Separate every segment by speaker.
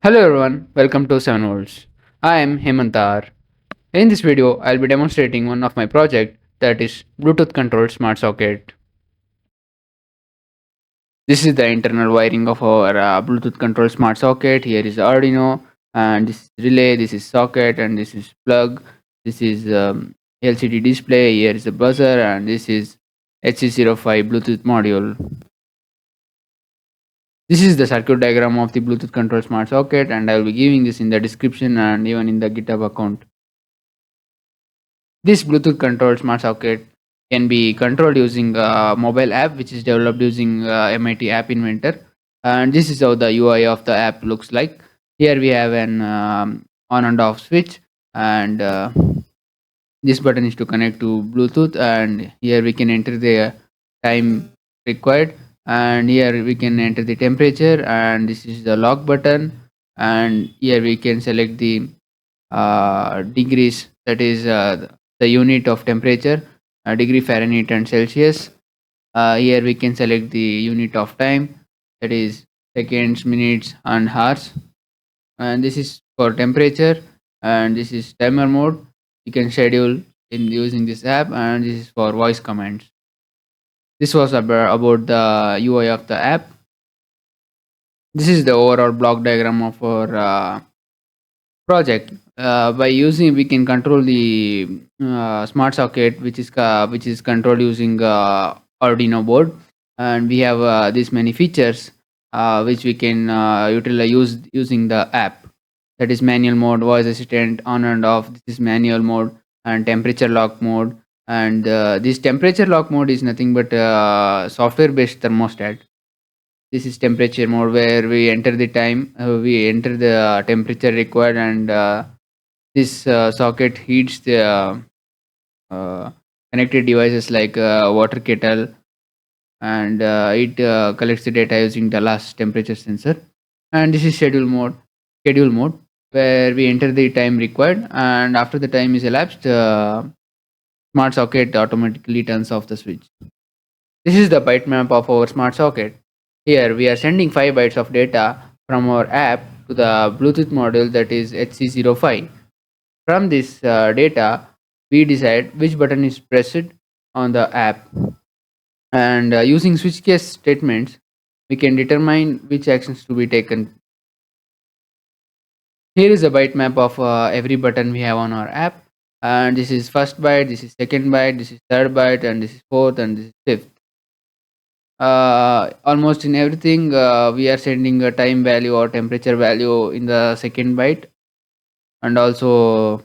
Speaker 1: Hello everyone, welcome to 7 Volts. I am Hemantar. In this video, I'll be demonstrating one of my project that is Bluetooth controlled smart socket. This is the internal wiring of our Bluetooth controlled smart socket. Here is Arduino and this is relay, this is socket and this is plug. This is LCD display, here is the buzzer and this is HC05 Bluetooth module. This is the circuit diagram of the Bluetooth controlled smart socket and I will be giving this in the description and even in the GitHub account. This Bluetooth controlled smart socket can be controlled using a mobile app which is developed using MIT App Inventor. And this is how the UI of the app looks like. Here we have an on and off switch, and this button is to connect to Bluetooth. And here we can enter the time required, and here we can enter the temperature. And this is the lock button, and here we can select the degrees, that is the unit of temperature, degree Fahrenheit and Celsius. Here we can select the unit of time, that is seconds, minutes and hours, and this is for temperature, and this is timer mode. You can schedule in using this app, and this is for voice commands. This was about the UI of the app. This is the overall block diagram of our project. By using, we can control the smart socket, which is controlled using Arduino board, and we have these many features which we can utilize using the app. That is manual mode, voice assistant, on and off. This is manual mode, and temperature lock mode. And this temperature lock mode is nothing but software based thermostat. This is temperature mode where we enter the time, we enter the temperature required, and this socket heats the connected devices like water kettle, and it collects the data using the last temperature sensor. And this is schedule mode where we enter the time required, and after the time is elapsed, smart socket automatically turns off the switch. This is the byte map of our smart socket. Here we are sending 5 bytes of data from our app to the Bluetooth module, that is HC05. From this data, we decide which button is pressed on the app, and using switch case statements, we can determine which actions to be taken. Here is a byte map of every button we have on our app, and this is first byte, this is second byte, this is third byte, and this is fourth, and this is fifth. Almost in everything, we are sending a time value or temperature value in the second byte, and also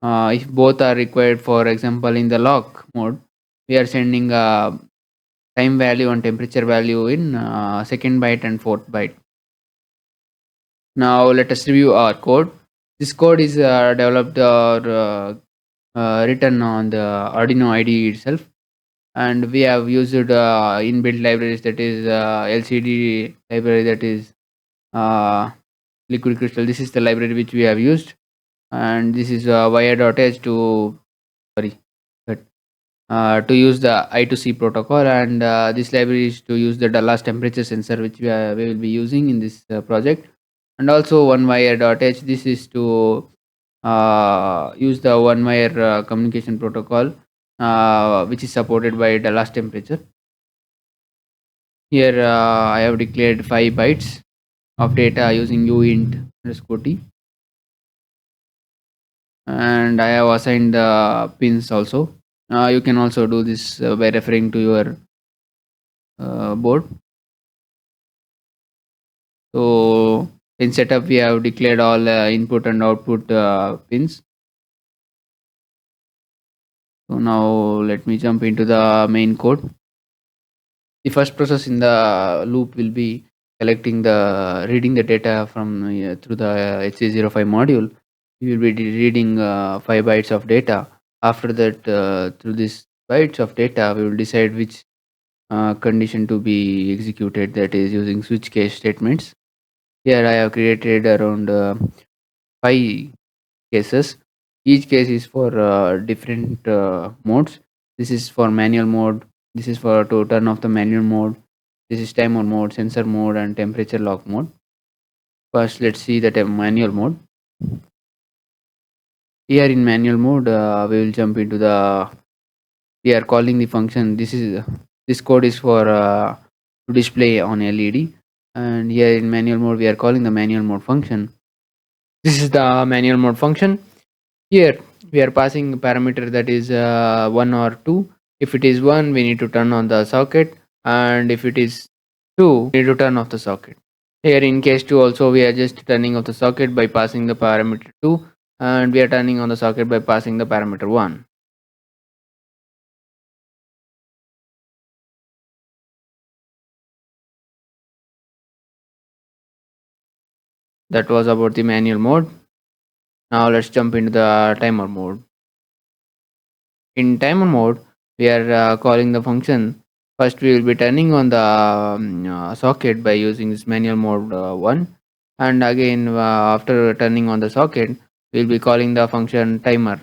Speaker 1: if both are required, for example in the lock mode, we are sending time value and temperature value in second byte and fourth byte. Now let us review our code. This code is developed or written on the Arduino IDE itself, and we have used inbuilt libraries, that is LCD library, that is uh, liquid crystal. This is the library which we have used, and this is wire.h to sorry but, to use the I2C protocol, and this library is to use the last temperature sensor which we will be using in this project. And also one wire.h, this is to use the one wire communication protocol which is supported by the last temperature. Here I have declared 5 bytes of data using uint underscore t, and I have assigned the pins also. You can also do this by referring to your board. So in setup, we have declared all input and output pins. So now let me jump into the main code. The first process in the loop will be collecting the reading the data from through the HC05 module. We will be reading 5 bytes of data. After that, through these bytes of data, we will decide which condition to be executed, that is using switch case statements. Here I have created around 5 cases. Each case is for different modes. This is for manual mode, this is for to turn off the manual mode, this is timer mode, sensor mode and temperature lock mode. First, let's see that manual mode. Here in manual mode, we will jump into the. We are calling the function. This code is for to display on LED, and here in manual mode, we are calling the manual mode function. This is the manual mode function. Here we are passing a parameter that is 1 or 2. If it is 1, we need to turn on the socket, and if it is 2, we need to turn off the socket. Here in case 2 also, we are just turning off the socket by passing the parameter 2, and we are turning on the socket by passing the parameter 1. That was about the manual mode. Now let's jump into the timer mode. In timer mode, we are calling the function. First, we will be turning on the socket by using this manual mode 1, and again after turning on the socket, we will be calling the function timer.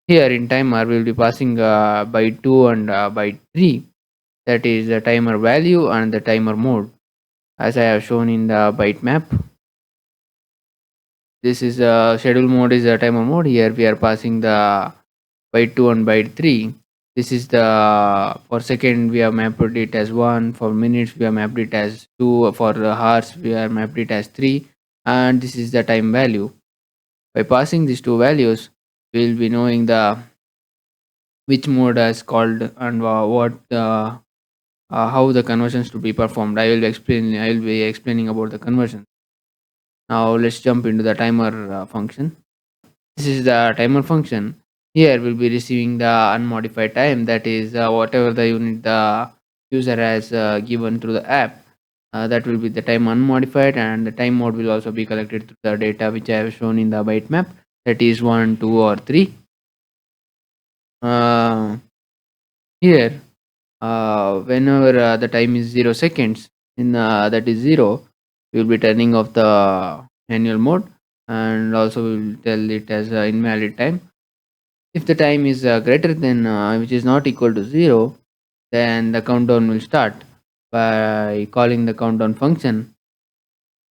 Speaker 1: Here in timer, we will be passing byte 2 and byte 3, that is the timer value and the timer mode, as I have shown in the byte map. This is schedule mode is a timer mode. Here we are passing the byte 2 and byte 3. This is the for second we have mapped it as 1, for minutes we have mapped it as 2, for hours we have mapped it as 3, and this is the time value. By passing these two values, we will be knowing the which mode is called and what how the conversions to be performed. I will be explaining about the conversion. Now let's jump into the timer function. This is the timer function. Here we'll be receiving the unmodified time, that is whatever the unit the user has given through the app. That will be the time unmodified, and the time mode will also be collected through the data which I have shown in the byte map, that is 1, 2, or 3. Uh, Here, whenever the time is 0 seconds, in that is 0, we will be turning off the manual mode, and also we will tell it as invalid time. If the time is greater than which is not equal to 0, then the countdown will start by calling the countdown function.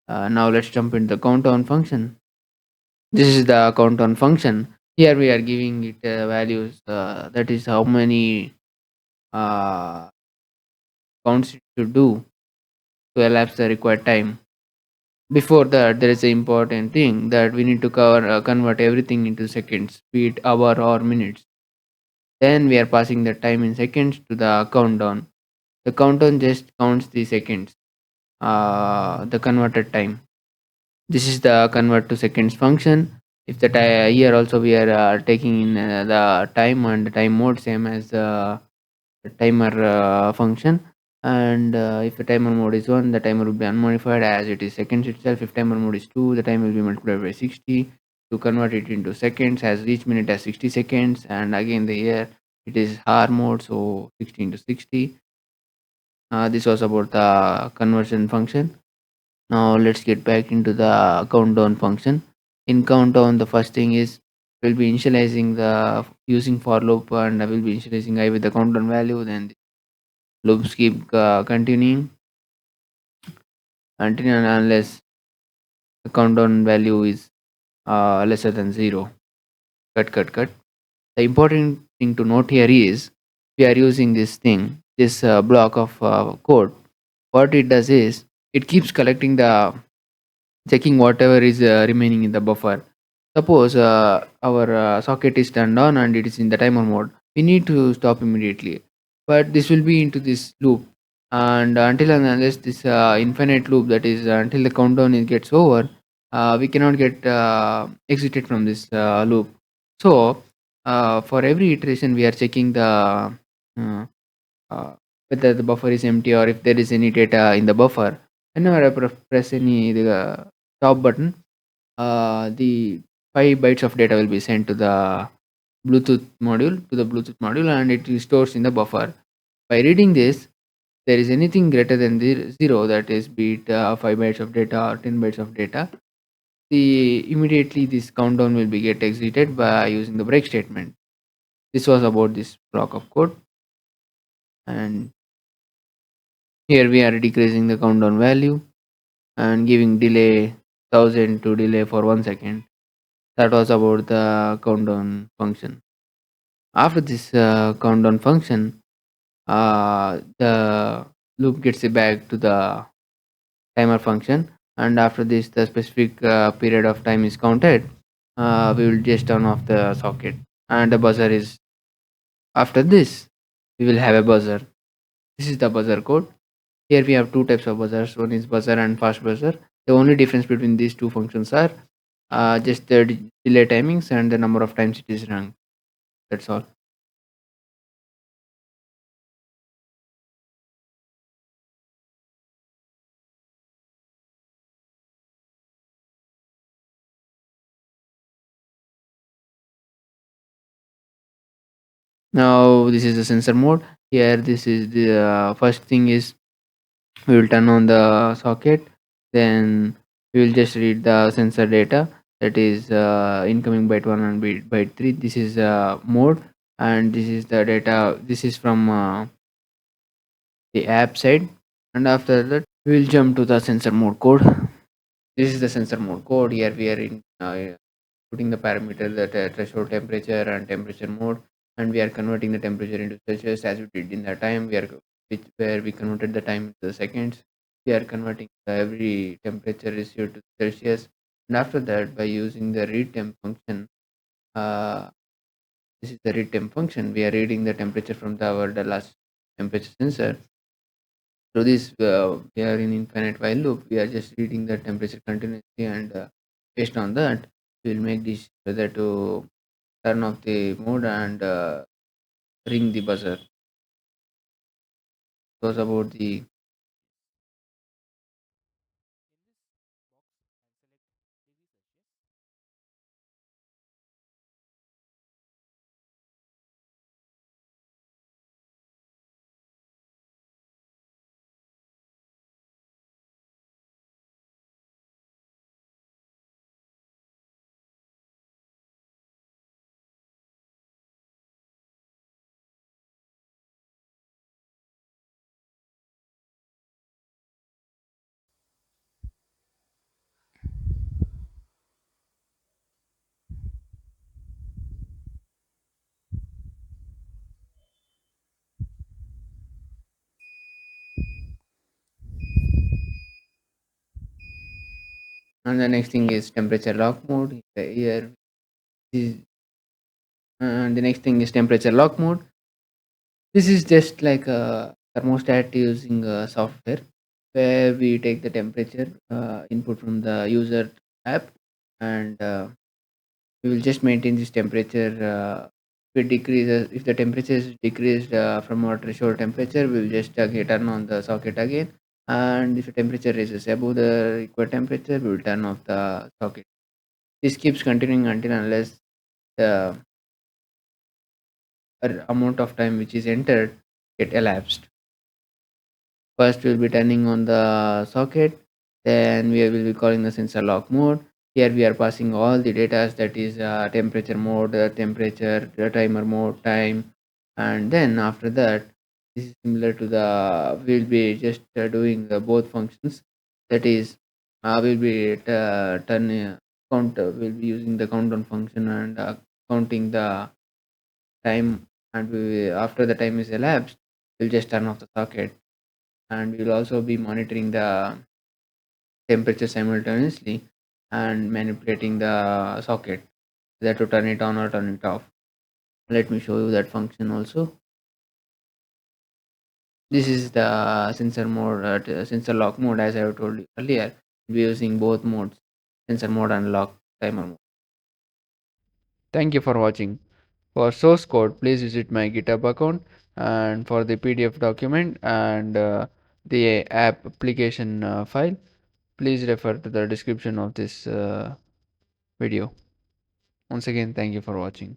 Speaker 1: Now let's jump into the countdown function. This is the countdown function. Here we are giving it values, that is how many uh, counts it should do to elapse the required time. Before that, there is an important thing that we need to convert everything into seconds, be it hour or minutes. Then we are passing the time in seconds to the countdown. The countdown just counts the seconds, the converted time. This is the convert to seconds function. If the here also we are taking in the time and the time mode same as the timer function. And if the timer mode is 1, the timer will be unmodified as it is seconds itself. If timer mode is 2, the time will be multiplied by 60 to convert it into seconds, as each minute has 60 seconds. And again, the here it is hour mode, so 60 into 60. This was about the conversion function. Now let's get back into the countdown function. In countdown, the first thing is we'll be initializing the using for loop, and I will be initializing I with the countdown value. Then loops keep continuing until and unless the countdown value is lesser than 0. Cut. The important thing to note here is we are using this block of code. What it does is it keeps collecting the checking whatever is remaining in the buffer. Suppose our socket is turned on and it is in the timer mode. We need to stop immediately, but this will be into this loop, and until and unless this infinite loop, that is until the countdown gets over, we cannot get exited from this loop. So for every iteration, we are checking the uh, uh, whether the buffer is empty or if there is any data in the buffer. Whenever I press any the stop button, the 5 bytes of data will be sent to the Bluetooth module, and it stores in the buffer. By reading this, there is anything greater than the 0, that is be it 5 bytes of data or 10 bytes of data, the immediately this countdown will be get exited by using the break statement. This was about this block of code, and here we are decreasing the countdown value and giving delay 1000 to delay for 1 second. That was about the countdown function. After this countdown function, the loop gets it back to the timer function, and after this the specific period of time is counted. We will just turn off the socket, and the buzzer is after this. We will have a buzzer. This is the buzzer code. Here we have two types of buzzers. One is buzzer and fast buzzer. The only difference between these two functions are just the delay timings and the number of times it is rung. That's all. Now this is the sensor mode. Here this is the first thing is we will turn on the socket. Then we will just read the sensor data, that is incoming byte 1 and byte 3. This is mode, and this is the data. This is from the app side, and after that we will jump to the sensor mode code. This is the sensor mode code. Here we are in putting the parameter, the threshold temperature and temperature mode, and we are converting the temperature into Celsius as we did in the time. Where we converted the time into the seconds. We are converting every temperature received to Celsius, and after that by using the read temp function. Uh, this is the read temp function. We are reading the temperature from the last temperature sensor. Through this, we are in infinite while loop. We are just reading the temperature continuously, and based on that, we will make this whether to turn off the mode and ring the buzzer. It was about the. And the next thing is temperature lock mode. Here, is, and the next thing is temperature lock mode. This is just like a thermostat using software, where we take the temperature input from the user app, and we will just maintain this temperature. If the temperature is decreased from our threshold temperature, we will just turn on the socket again. And if the temperature rises above the required temperature, we will turn off the socket. This keeps continuing until unless the amount of time which is entered get elapsed. First, we'll be turning on the socket. Then we will be calling the sensor lock mode. Here we are passing all the data, that is temperature mode, temperature, the timer mode, time, and then after that, this is similar to the. We'll be just doing both functions. That is, we'll be turning count. We'll be using the countdown function and counting the time, and after the time is elapsed, we'll just turn off the socket, and we'll also be monitoring the temperature simultaneously and manipulating the socket, whether to turn it on or turn it off. Let me show you that function also. This is the sensor mode, sensor lock mode, as I have told you earlier. We're using both modes, sensor mode and lock timer mode. Thank you for watching. For source code, please visit my GitHub account, and for the PDF document and the app application file, please refer to the description of this video. Once again, thank you for watching.